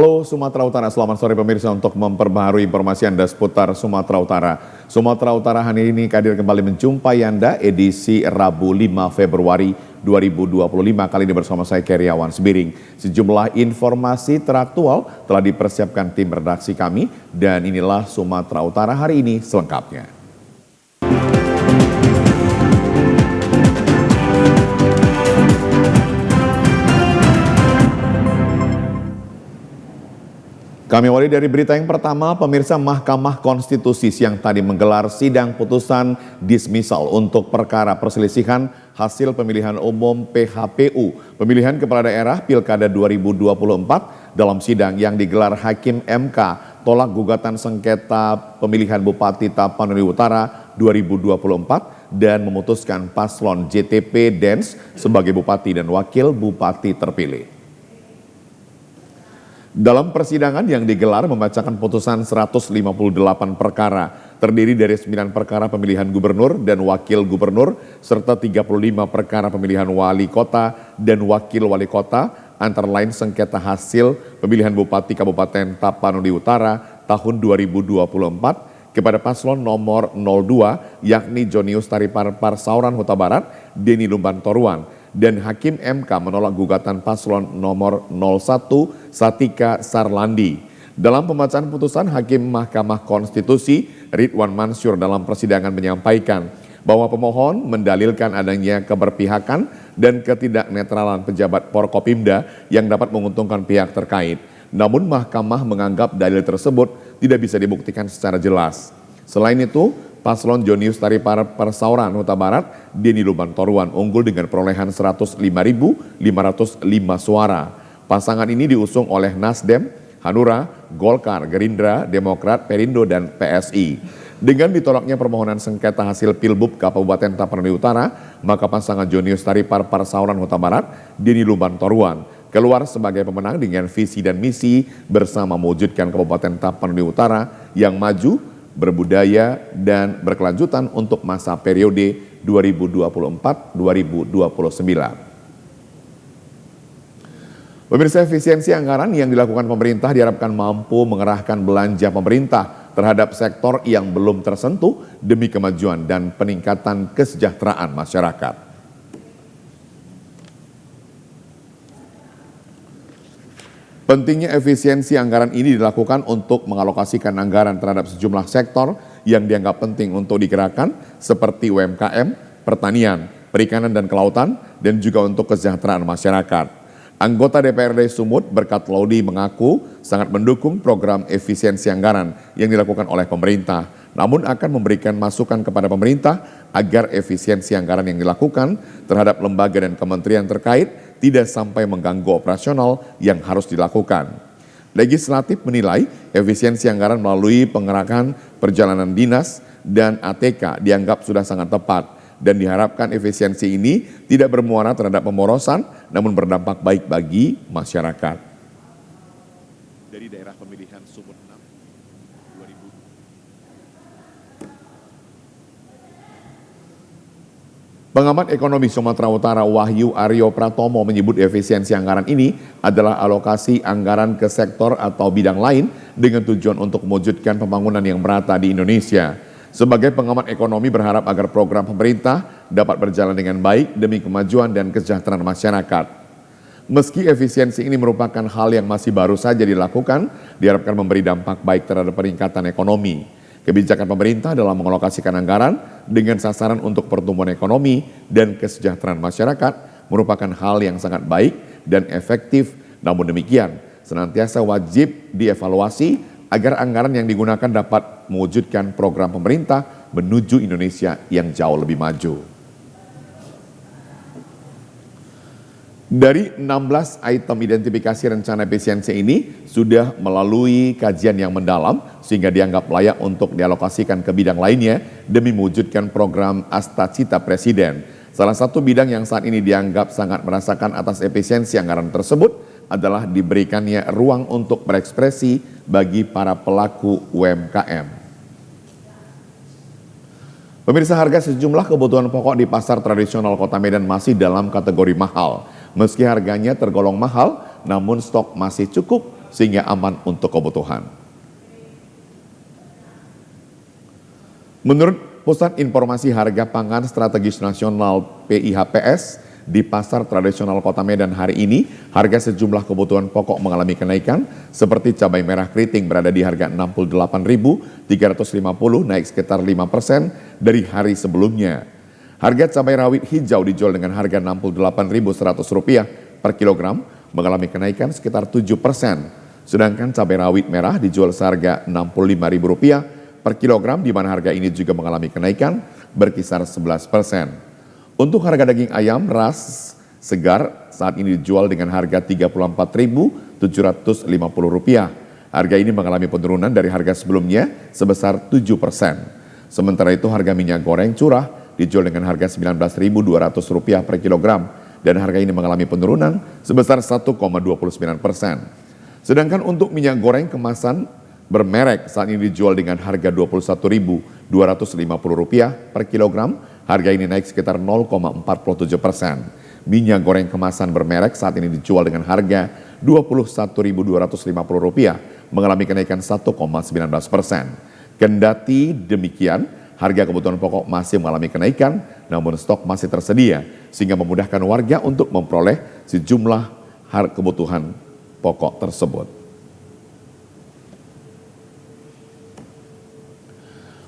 Halo Sumatera Utara, selamat sore pemirsa. Untuk memperbaharui informasi Anda seputar Sumatera Utara. Sumatera Utara hari ini hadir kembali menjumpai Anda edisi Rabu 5 Februari 2025. Kali ini bersama saya Keriawan Sebiring. Sejumlah informasi teraktual telah dipersiapkan tim redaksi kami dan inilah Sumatera Utara hari ini selengkapnya. Kami awali dari berita yang pertama, pemirsa. Mahkamah Konstitusi siang tadi menggelar sidang putusan dismisal untuk perkara perselisihan hasil pemilihan umum PHPU, pemilihan kepala daerah Pilkada 2024. Dalam sidang yang digelar Hakim MK, tolak gugatan sengketa pemilihan Bupati Tapanuli Utara 2024 dan memutuskan paslon JTP Dens sebagai Bupati dan Wakil Bupati terpilih. Dalam persidangan yang digelar membacakan putusan 158 perkara, terdiri dari 9 perkara pemilihan gubernur dan wakil gubernur, serta 35 perkara pemilihan wali kota dan wakil wali kota, antara lain sengketa hasil pemilihan Bupati Kabupaten Tapanuli Utara tahun 2024 kepada paslon nomor 02 yakni Jonius Taripar Sauran Huta Barat, Denny Lumban Toruan. Dan Hakim MK menolak gugatan paslon nomor 01 Satika Sarlandi. Dalam pembacaan putusan, Hakim Mahkamah Konstitusi Ridwan Mansur dalam persidangan menyampaikan bahwa pemohon mendalilkan adanya keberpihakan dan ketidaknetralan pejabat Forkopimda yang dapat menguntungkan pihak terkait. Namun Mahkamah menganggap dalil tersebut tidak bisa dibuktikan secara jelas. Selain itu, paslon Jonius Taripar Sauran Huta Barat, Denny Lumban Toruan unggul dengan perolehan 105.505 suara. Pasangan ini diusung oleh Nasdem, Hanura, Golkar, Gerindra, Demokrat, Perindo, dan PSI. Dengan ditolaknya permohonan sengketa hasil Pilbub Kabupaten Tapanuli Utara, maka pasangan Jonius Taripar Sauran Huta Barat, Denny Lumban Toruan keluar sebagai pemenang dengan visi dan misi bersama mewujudkan Kabupaten Tapanuli Utara yang maju, berbudaya dan berkelanjutan untuk masa periode 2024-2029. Pemirsa, efisiensi anggaran yang dilakukan pemerintah diharapkan mampu mengerahkan belanja pemerintah terhadap sektor yang belum tersentuh demi kemajuan dan peningkatan kesejahteraan masyarakat. Pentingnya efisiensi anggaran ini dilakukan untuk mengalokasikan anggaran terhadap sejumlah sektor yang dianggap penting untuk digerakkan seperti UMKM, pertanian, perikanan dan kelautan, dan juga untuk kesejahteraan masyarakat. Anggota DPRD Sumut Berkat Laudi mengaku sangat mendukung program efisiensi anggaran yang dilakukan oleh pemerintah, namun akan memberikan masukan kepada pemerintah agar efisiensi anggaran yang dilakukan terhadap lembaga dan kementerian terkait tidak sampai mengganggu operasional yang harus dilakukan. Legislatif menilai efisiensi anggaran melalui pengerahan perjalanan dinas dan ATK dianggap sudah sangat tepat dan diharapkan efisiensi ini tidak bermuara terhadap pemborosan namun berdampak baik bagi masyarakat. Dari daerah pemilihan Sumut 6, 2000. Pengamat ekonomi Sumatera Utara Wahyu Aryo Pratomo menyebut efisiensi anggaran ini adalah alokasi anggaran ke sektor atau bidang lain dengan tujuan untuk mewujudkan pembangunan yang merata di Indonesia. Sebagai pengamat ekonomi berharap agar program pemerintah dapat berjalan dengan baik demi kemajuan dan kesejahteraan masyarakat. Meski efisiensi ini merupakan hal yang masih baru saja dilakukan, diharapkan memberi dampak baik terhadap peningkatan ekonomi. Kebijakan pemerintah dalam mengalokasikan anggaran dengan sasaran untuk pertumbuhan ekonomi dan kesejahteraan masyarakat merupakan hal yang sangat baik dan efektif. Namun demikian, senantiasa wajib dievaluasi agar anggaran yang digunakan dapat mewujudkan program pemerintah menuju Indonesia yang jauh lebih maju. Dari 16 item identifikasi rencana efisiensi ini sudah melalui kajian yang mendalam sehingga dianggap layak untuk dialokasikan ke bidang lainnya demi mewujudkan program Astacita Presiden. Salah satu bidang yang saat ini dianggap sangat merasakan atas efisiensi anggaran tersebut adalah diberikannya ruang untuk berekspresi bagi para pelaku UMKM. Pemirsa, harga sejumlah kebutuhan pokok di pasar tradisional Kota Medan masih dalam kategori mahal. Meski harganya tergolong mahal, namun stok masih cukup sehingga aman untuk kebutuhan. Menurut Pusat Informasi Harga Pangan Strategis Nasional PIHPS, di pasar tradisional Kota Medan hari ini, harga sejumlah kebutuhan pokok mengalami kenaikan, seperti cabai merah keriting berada di harga Rp68.350, naik sekitar 5% dari hari sebelumnya. Harga cabai rawit hijau dijual dengan harga Rp68.100 per kilogram, mengalami kenaikan sekitar 7%. Sedangkan cabai rawit merah dijual seharga Rp65.000 per kilogram, di mana harga ini juga mengalami kenaikan berkisar 11%. Untuk harga daging ayam ras segar saat ini dijual dengan harga Rp34.750. Harga ini mengalami penurunan dari harga sebelumnya sebesar 7%. Sementara itu harga minyak goreng curah dijual dengan harga Rp19.200 per kilogram dan harga ini mengalami penurunan sebesar 1,29%. Sedangkan untuk minyak goreng kemasan bermerek saat ini dijual dengan harga Rp21.250 per kilogram, harga ini naik sekitar 0,47%. Minyak goreng kemasan bermerek saat ini dijual dengan harga Rp21.250, mengalami kenaikan 1,19%. Kendati demikian, harga kebutuhan pokok masih mengalami kenaikan, namun stok masih tersedia, sehingga memudahkan warga untuk memperoleh sejumlah kebutuhan pokok tersebut.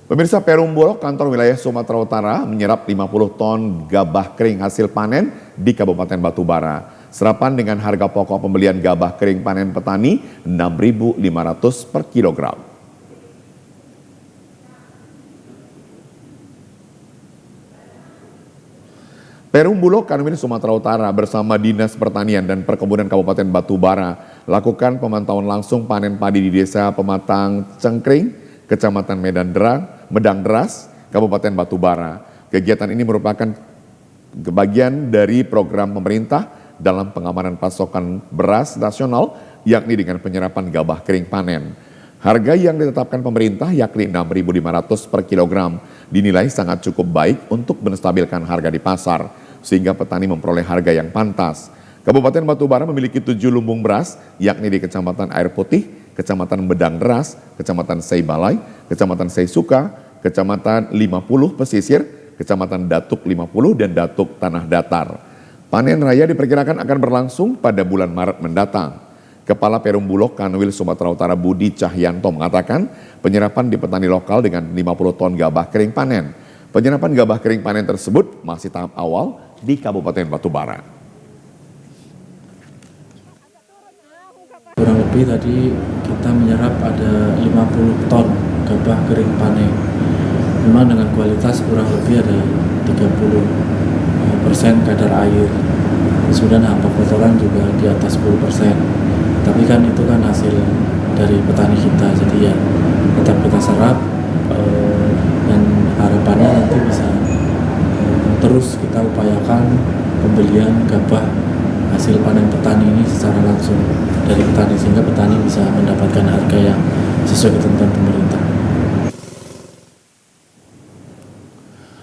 Pemirsa, Perum Bulog kantor wilayah Sumatera Utara menyerap 50 ton gabah kering hasil panen di Kabupaten Batubara. Serapan dengan harga pokok pembelian gabah kering panen petani Rp6.500 per kilogram. Perum Bulog Kanwil Sumatera Utara bersama Dinas Pertanian dan Perkebunan Kabupaten Batubara lakukan pemantauan langsung panen padi di Desa Pematang Cengkring, Kecamatan Medang Deras, Kabupaten Batubara. Kegiatan ini merupakan bagian dari program pemerintah dalam pengamanan pasokan beras nasional, yakni dengan penyerapan gabah kering panen. Harga yang ditetapkan pemerintah yakni Rp6.500 per kilogram dinilai sangat cukup baik untuk menstabilkan harga di pasar, sehingga petani memperoleh harga yang pantas. Kabupaten Batubara memiliki 7 lumbung beras, yakni di Kecamatan Air Putih, Kecamatan Medang Deras, Kecamatan Seibalai, Kecamatan Seisuka, Kecamatan 50 Pesisir, Kecamatan Datuk 50 dan Datuk Tanah Datar. Panen raya diperkirakan akan berlangsung pada bulan Maret mendatang. Kepala Perum Bulog Kanwil Sumatera Utara Budi Cahyanto mengatakan penyerapan di petani lokal dengan 50 ton gabah kering panen. Penyerapan gabah kering panen tersebut masih tahap awal di Kabupaten Batubara. Kurang lebih tadi kita menyerap ada 50 ton gabah kering panen. Memang dengan kualitas kurang lebih ada 30% kadar air. Kemudian hampa kotoran juga di atas 10%. Tapi kan itu kan hasil dari petani kita, jadi ya tetap kita serap dan harapannya nanti bisa terus kita upayakan pembelian gabah hasil panen petani ini secara langsung dari petani, sehingga petani bisa mendapatkan harga yang sesuai ketentuan pemerintah.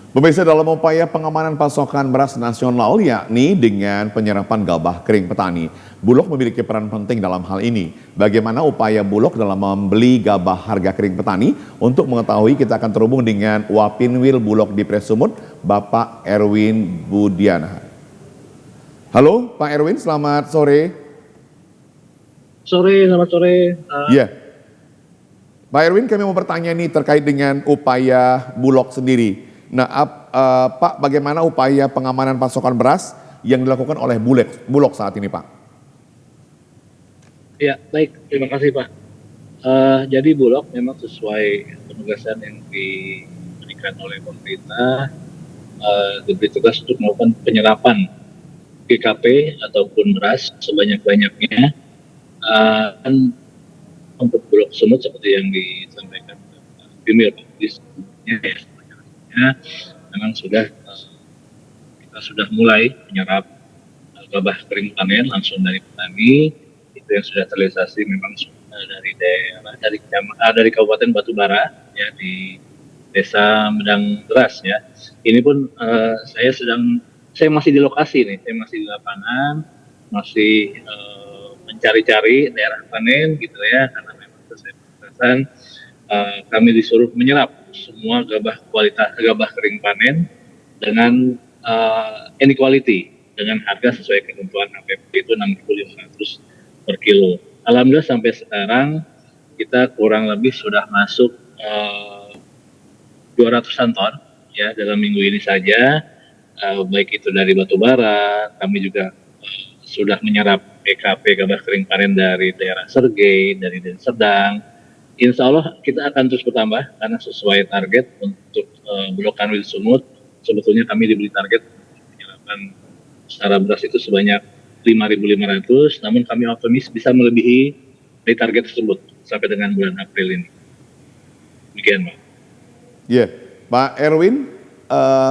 Pemirsa, dalam upaya pengamanan pasokan beras nasional yakni dengan penyerapan gabah kering petani, Bulog memiliki peran penting dalam hal ini. Bagaimana upaya Bulog dalam membeli gabah harga kering petani? Untuk mengetahui, kita akan terhubung dengan Wapinwil Bulog di Presumut, Bapak Erwin Budiana. Halo Pak Erwin, selamat sore. Selamat sore. Iya. Pak Erwin, kami mau bertanya nih terkait dengan upaya Bulog sendiri. Nah, Pak, bagaimana upaya pengamanan pasokan beras yang dilakukan oleh Bulog saat ini, Pak? Ya, baik. Terima kasih, Pak. Jadi Bulog memang sesuai penugasan yang diberikan oleh pemerintah, diberi tugas untuk melakukan penyerapan GKP ataupun beras sebanyak-banyaknya. Dan untuk Bulog Sumut seperti yang disampaikan Bimil Pak sebelumnya ya, memang kita sudah mulai menyerap gabah kering panen langsung dari petani. Itu yang sudah terrealisasi memang dari Kabupaten Batubara ya, di Desa Medang Deras ya. Ini pun saya masih di lokasi nih, saya masih di lapangan, masih mencari-cari daerah panen gitu ya, karena memang sesuai batasan kami disuruh menyerap semua gabah kering panen dengan any quality dengan harga sesuai ketentuan HPP itu 6.500 per kilo. Alhamdulillah sampai sekarang kita kurang lebih sudah masuk 200-an ton ya dalam minggu ini saja, baik itu dari batu bara, kami juga sudah menyerap PKP gabah kering panen dari daerah Sergei, dari Deli Serdang. Insya Allah kita akan terus bertambah karena sesuai target untuk Bulog Kanwil Sumut. Sebetulnya kami diberi target penyerapan secara beras itu sebanyak 5.500, namun kami optimis bisa melebihi dari target tersebut sampai dengan bulan April ini. Demikian, Pak. Iya, Pak Erwin,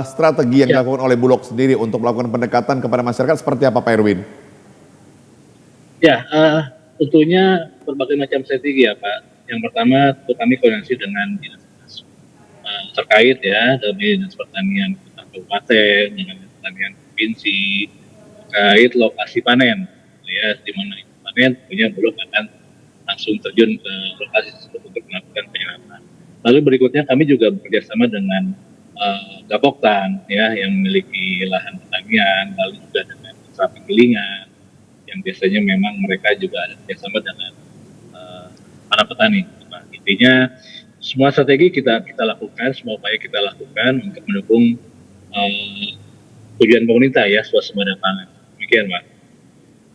strategi yang dilakukan oleh Bulog sendiri untuk melakukan pendekatan kepada masyarakat seperti apa, Pak Erwin? Ya, tentunya berbagai macam strategi ya, Pak. Yang pertama, tentu kami koordinasi dengan dinas terkait ya, dari dinas pertanian kabupaten, dengan dinas pertanian provinsi, terkait lokasi panen, ya, di mana itu panen, tentunya Bulog akan langsung terjun ke lokasi tersebut untuk melakukan penyerapan. Lalu berikutnya kami juga bekerjasama dengan Gapoktan, ya, yang memiliki lahan pertanian, lalu juga dengan usaha penggilingan, yang biasanya memang mereka juga ada kerjasama dengan para petani. Nah, intinya semua strategi kita lakukan, semua upaya kita lakukan untuk mendukung tujuan pemerintah ya, swasembada pangan. Demikian, Pak.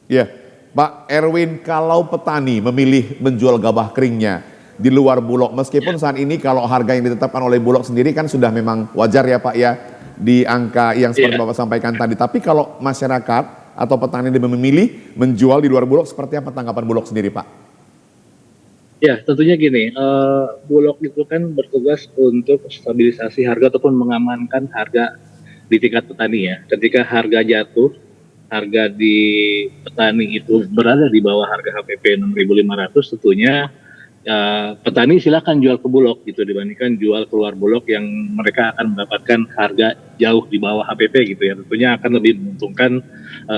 Ya, Pak Erwin, kalau petani memilih menjual gabah keringnya di luar Bulog, meskipun saat ini kalau harga yang ditetapkan oleh Bulog sendiri kan sudah memang wajar ya Pak ya, di angka yang seperti Bapak sampaikan tadi. Tapi kalau masyarakat atau petani memilih menjual di luar Bulog, seperti apa tanggapan Bulog sendiri, Pak? Ya, tentunya gini, Bulog itu kan bertugas untuk stabilisasi harga ataupun mengamankan harga di tingkat petani ya. Ketika harga jatuh, harga di petani itu berada di bawah harga HPP 6.500, tentunya petani silakan jual ke Bulog gitu dibandingkan jual keluar Bulog yang mereka akan mendapatkan harga jauh di bawah HPP gitu ya. Tentunya akan lebih menguntungkan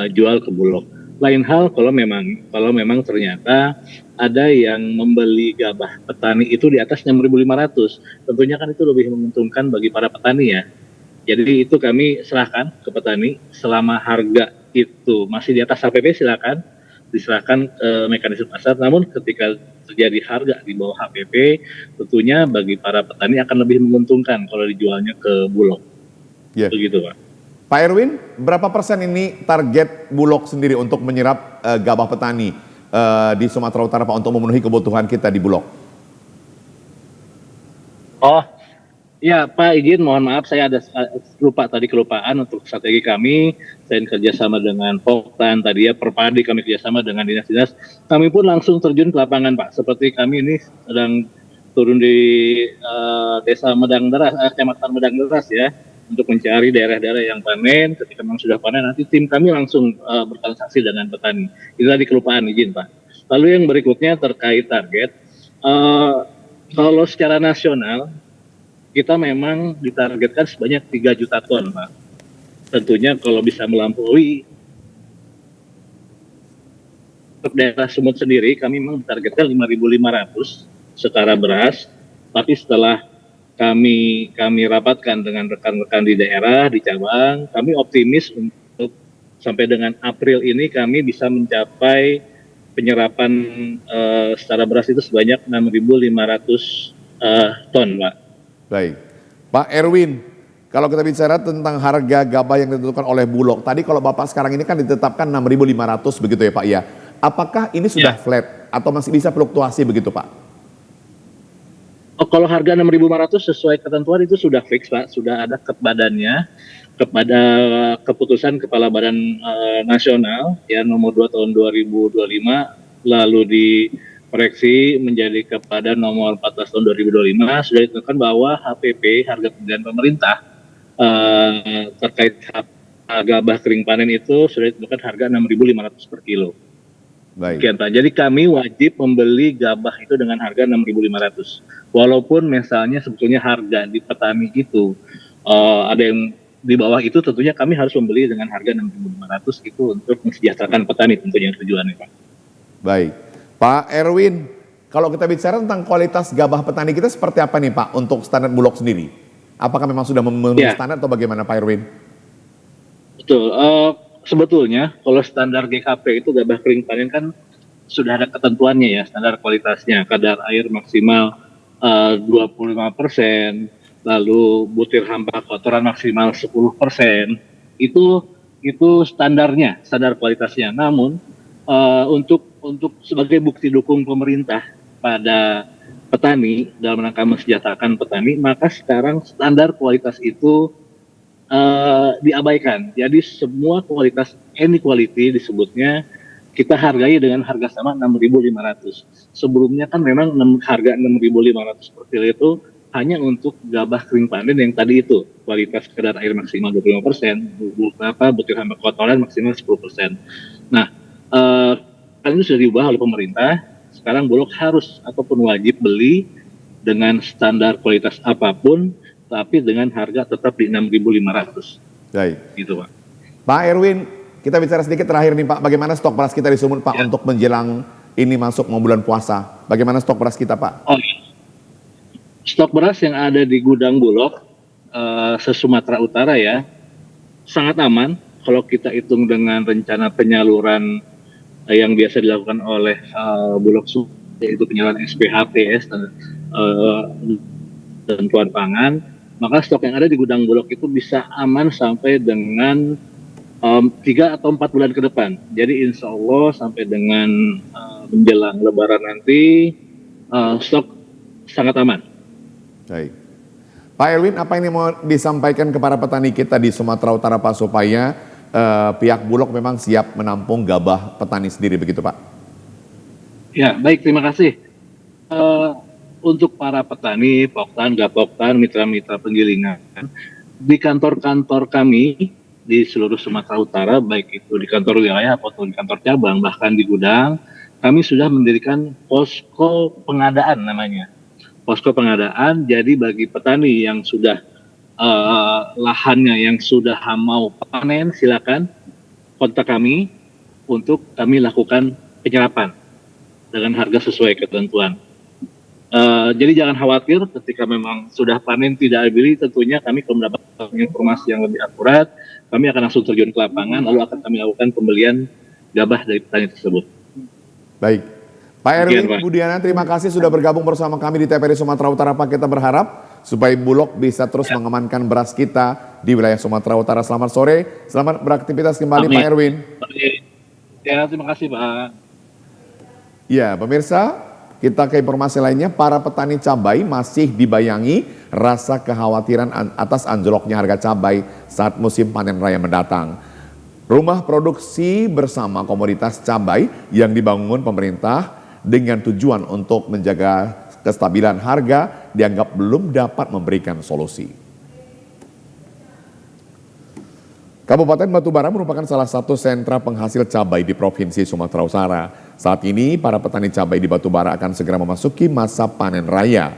jual ke Bulog. Lain hal kalau memang ternyata ada yang membeli gabah petani itu di atas 6.500, tentunya kan itu lebih menguntungkan bagi para petani ya. Jadi itu kami serahkan ke petani, selama harga itu masih di atas HPP silakan diserahkan ke mekanisme pasar. Namun ketika terjadi harga di bawah HPP, tentunya bagi para petani akan lebih menguntungkan kalau dijualnya ke Bulog. Yeah. Begitu, Pak. Pak Erwin, berapa persen ini target Bulog sendiri untuk menyerap gabah petani di Sumatera Utara, Pak, untuk memenuhi kebutuhan kita di Bulog? Oh, ya Pak, izin mohon maaf saya ada kelupaan untuk strategi kami. Saya kerjasama dengan Poktan tadi ya, Perpadi kami kerjasama dengan dinas-dinas. Kami pun langsung terjun ke lapangan, Pak. Seperti kami ini sedang turun di desa Medang Deras, kecamatan Medang Deras ya, untuk mencari daerah-daerah yang panen. Ketika memang sudah panen, nanti tim kami langsung bertransaksi dengan petani. Itu tadi kelupaan, izin Pak. Lalu yang berikutnya terkait target, kalau secara nasional kita memang ditargetkan sebanyak 3 juta ton, Pak. Tentunya kalau bisa melampaui untuk daerah Sumut sendiri, kami memang ditargetkan 5.500 setara beras. Tapi setelah kami rapatkan dengan rekan-rekan di daerah, di cabang, kami optimis untuk sampai dengan April ini kami bisa mencapai penyerapan secara beras itu sebanyak 6.500 ton, Pak. Baik. Pak Erwin, kalau kita bicara tentang harga gabah yang ditentukan oleh Bulog, tadi kalau Bapak sekarang ini kan ditetapkan 6.500 begitu ya Pak ya. Apakah ini sudah flat atau masih bisa fluktuasi begitu Pak? Oh, kalau harga 6.500 sesuai ketentuan itu sudah fix, Pak. Sudah ada kebadannya, kepada keputusan Kepala Badan Nasional ya nomor 2 tahun 2025, lalu dikoreksi menjadi kepada nomor 14 tahun 2025, sudah ditentukan bahwa HPP, harga pembelian pemerintah terkait gabah kering panen itu sudah ditentukan harga 6.500 per kilo. Baik. Sekian, Pak. Jadi kami wajib membeli gabah itu dengan harga 6.500. Walaupun misalnya sebetulnya harga di petani itu ada yang di bawah itu, tentunya kami harus membeli dengan harga 6.500 itu untuk mensejahterakan petani tentunya tujuannya, Pak. Baik. Pak Erwin, kalau kita bicara tentang kualitas gabah petani kita seperti apa nih Pak untuk standar Bulog sendiri? Apakah memang sudah memenuhi Ya, standar atau bagaimana Pak Erwin? betul. Sebetulnya kalau standar GKP itu gabah kering panen kan sudah ada ketentuannya ya, standar kualitasnya, kadar air maksimal 25%, lalu butir hamba kotoran maksimal 10%. Itu standarnya, standar kualitasnya. Namun untuk sebagai bukti dukung pemerintah pada petani dalam rangka mensejahterakan petani, maka sekarang standar kualitas itu diabaikan. Jadi semua kualitas inequality disebutnya kita hargai dengan harga sama 6.500. Sebelumnya kan memang harga 6.500 per kilo itu hanya untuk gabah kering panen yang tadi itu kualitas kadar air maksimal 25%, butir hamba kotoran maksimal 10%. Nah, kali ini sudah diubah oleh pemerintah. Sekarang Bulog harus ataupun wajib beli dengan standar kualitas apapun, tapi dengan harga tetap di 6.500. Baik. Gitu, Pak. Pak Erwin, kita bicara sedikit terakhir nih Pak, bagaimana stok beras kita di Sumut Pak Ya. untuk menjelang ini masuk mau bulan puasa? Bagaimana stok beras kita Pak? Oh, iya. Stok beras yang ada di gudang Bulog se-Sumatera Utara ya sangat aman kalau kita hitung dengan rencana penyaluran yang biasa dilakukan oleh Bulog yaitu penyaluran SPHT, bantuan pangan, maka stok yang ada di gudang Bulog itu bisa aman sampai dengan 3 atau 4 bulan ke depan. Jadi insya Allah sampai dengan menjelang Lebaran nanti stok sangat aman. Baik. Pak Erwin, apa ini mau disampaikan kepada petani kita di Sumatera Utara Pak supaya pihak Bulog memang siap menampung gabah petani sendiri begitu Pak? Ya, baik, terima kasih. Untuk para petani, Poktan, Gapoktan, mitra-mitra penggilingan, di kantor-kantor kami di seluruh Sumatera Utara, baik itu di kantor wilayah ataupun di kantor cabang, bahkan di gudang, kami sudah mendirikan posko pengadaan namanya. Posko pengadaan, jadi bagi petani yang sudah lahannya yang sudah mau panen, silakan kontak kami untuk kami lakukan penyerapan dengan harga sesuai ketentuan. Jadi jangan khawatir ketika memang sudah panen tidak beli, tentunya kami kalau mendapatkan informasi yang lebih akurat, kami akan langsung terjun ke lapangan, lalu akan kami lakukan pembelian gabah dari petani tersebut. Baik. Pak Erwin Pak. Budiana, terima kasih sudah bergabung bersama kami di TVRI Sumatera Utara Pak. Kita berharap supaya Bulog bisa terus mengamankan beras kita di wilayah Sumatera Utara. Selamat sore, selamat beraktivitas kembali Amin. Pak Erwin. Ya, terima kasih Pak. Ya, pemirsa, kita ke informasi lainnya. Para petani cabai masih dibayangi rasa kekhawatiran atas anjloknya harga cabai saat musim panen raya mendatang. Rumah produksi bersama komoditas cabai yang dibangun pemerintah dengan tujuan untuk menjaga kestabilan harga dianggap belum dapat memberikan solusi. Kabupaten Batubara merupakan salah satu sentra penghasil cabai di Provinsi Sumatera Utara. Saat ini para petani cabai di Batubara akan segera memasuki masa panen raya.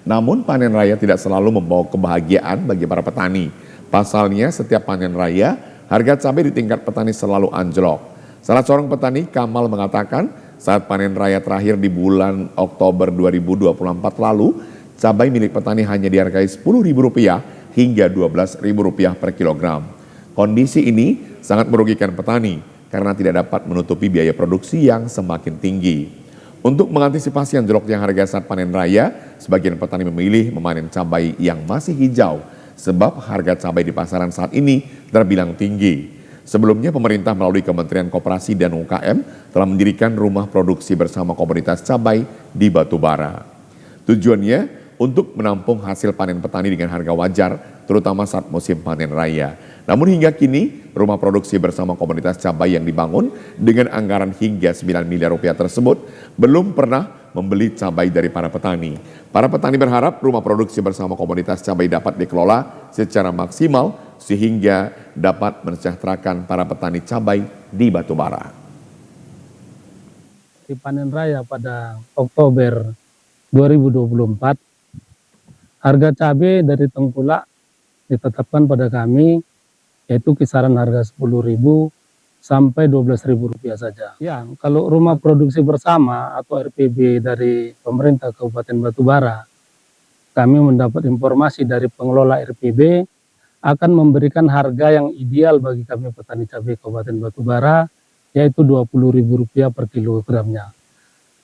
Namun panen raya tidak selalu membawa kebahagiaan bagi para petani. Pasalnya setiap panen raya, harga cabai di tingkat petani selalu anjlok. Salah seorang petani, Kamal, mengatakan saat panen raya terakhir di bulan Oktober 2024 lalu, cabai milik petani hanya dihargai Rp10.000 hingga Rp12.000 per kilogram. Kondisi ini sangat merugikan petani karena tidak dapat menutupi biaya produksi yang semakin tinggi. Untuk mengantisipasi anjloknya harga saat panen raya, sebagian petani memilih memanen cabai yang masih hijau sebab harga cabai di pasaran saat ini terbilang tinggi. Sebelumnya pemerintah melalui Kementerian Koperasi dan UKM telah mendirikan rumah produksi bersama komunitas cabai di Batubara. Tujuannya untuk menampung hasil panen petani dengan harga wajar, terutama saat musim panen raya. Namun hingga kini, rumah produksi bersama komunitas cabai yang dibangun dengan anggaran hingga Rp9 miliar tersebut belum pernah membeli cabai dari para petani. Para petani berharap rumah produksi bersama komunitas cabai dapat dikelola secara maksimal sehingga dapat mensejahterakan para petani cabai di Batubara. Di panen raya pada Oktober 2024, harga cabai dari Tengkulak ditetapkan pada kami yaitu kisaran harga Rp10.000 sampai Rp12.000 saja. Ya, kalau rumah produksi bersama atau RPB dari pemerintah Kabupaten Batubara, kami mendapat informasi dari pengelola RPB akan memberikan harga yang ideal bagi kami petani cabai Kabupaten Batubara, yaitu Rp20.000 per kilogramnya.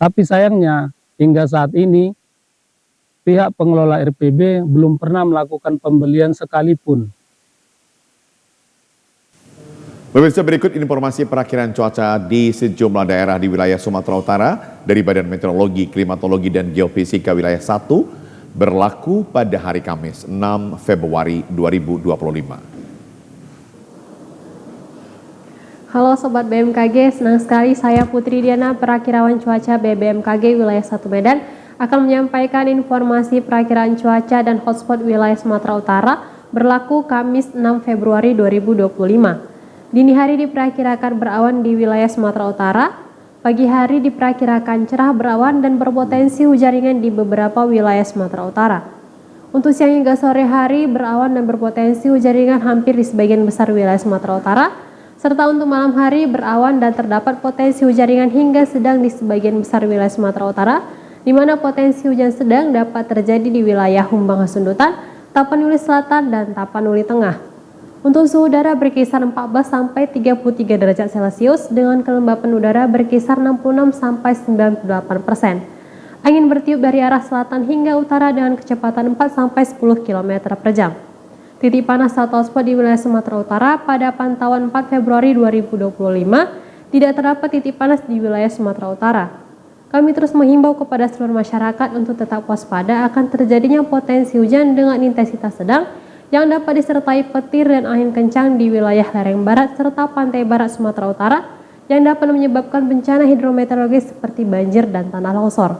Tapi sayangnya hingga saat ini pihak pengelola RPB belum pernah melakukan pembelian sekalipun. Pemirsa, berikut informasi perakiraan cuaca di sejumlah daerah di wilayah Sumatera Utara dari Badan Meteorologi, Klimatologi, dan Geofisika Wilayah 1 berlaku pada hari Kamis 6 Februari 2025. Halo Sobat BMKG, senang sekali saya Putri Diana, perakirawan cuaca BBMKG Wilayah 1 Medan, akan menyampaikan informasi perakiraan cuaca dan hotspot wilayah Sumatera Utara berlaku Kamis 6 Februari 2025. Dini hari diperkirakan berawan di wilayah Sumatera Utara, pagi hari diperkirakan cerah berawan dan berpotensi hujan ringan di beberapa wilayah Sumatera Utara. Untuk siang hingga sore hari berawan dan berpotensi hujan ringan hampir di sebagian besar wilayah Sumatera Utara, serta untuk malam hari berawan dan terdapat potensi hujan ringan hingga sedang di sebagian besar wilayah Sumatera Utara, di mana potensi hujan sedang dapat terjadi di wilayah Humbang Hasundutan, Tapanuli Selatan, dan Tapanuli Tengah. Untuk suhu udara berkisar 14 sampai 33 derajat Celcius dengan kelembapan udara berkisar 66 sampai 98%. Angin bertiup dari arah selatan hingga utara dengan kecepatan 4 sampai 10 km per jam. Titik panas atau hotspot di wilayah Sumatera Utara pada pantauan 4 Februari 2025 tidak terdapat titik panas di wilayah Sumatera Utara. Kami terus menghimbau kepada seluruh masyarakat untuk tetap waspada akan terjadinya potensi hujan dengan intensitas sedang yang dapat disertai petir dan angin kencang di wilayah lereng barat serta pantai barat Sumatera Utara yang dapat menyebabkan bencana hidrometeorologis seperti banjir dan tanah longsor.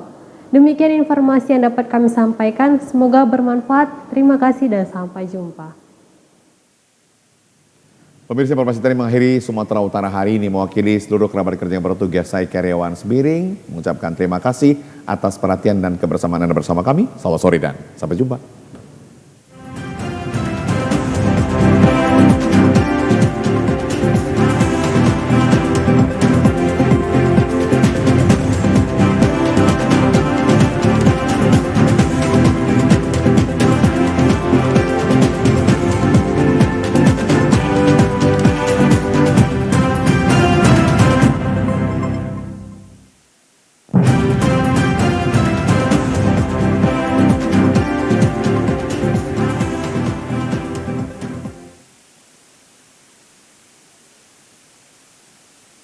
Demikian informasi yang dapat kami sampaikan, semoga bermanfaat. Terima kasih dan sampai jumpa. Pemirsa, informasi tadi mengakhiri Sumatera Utara hari ini. Mewakili seluruh kerabat kerja yang bertugas, saya karyawan Sembiring mengucapkan terima kasih atas perhatian dan kebersamaan Anda bersama kami. Selamat sore dan sampai jumpa.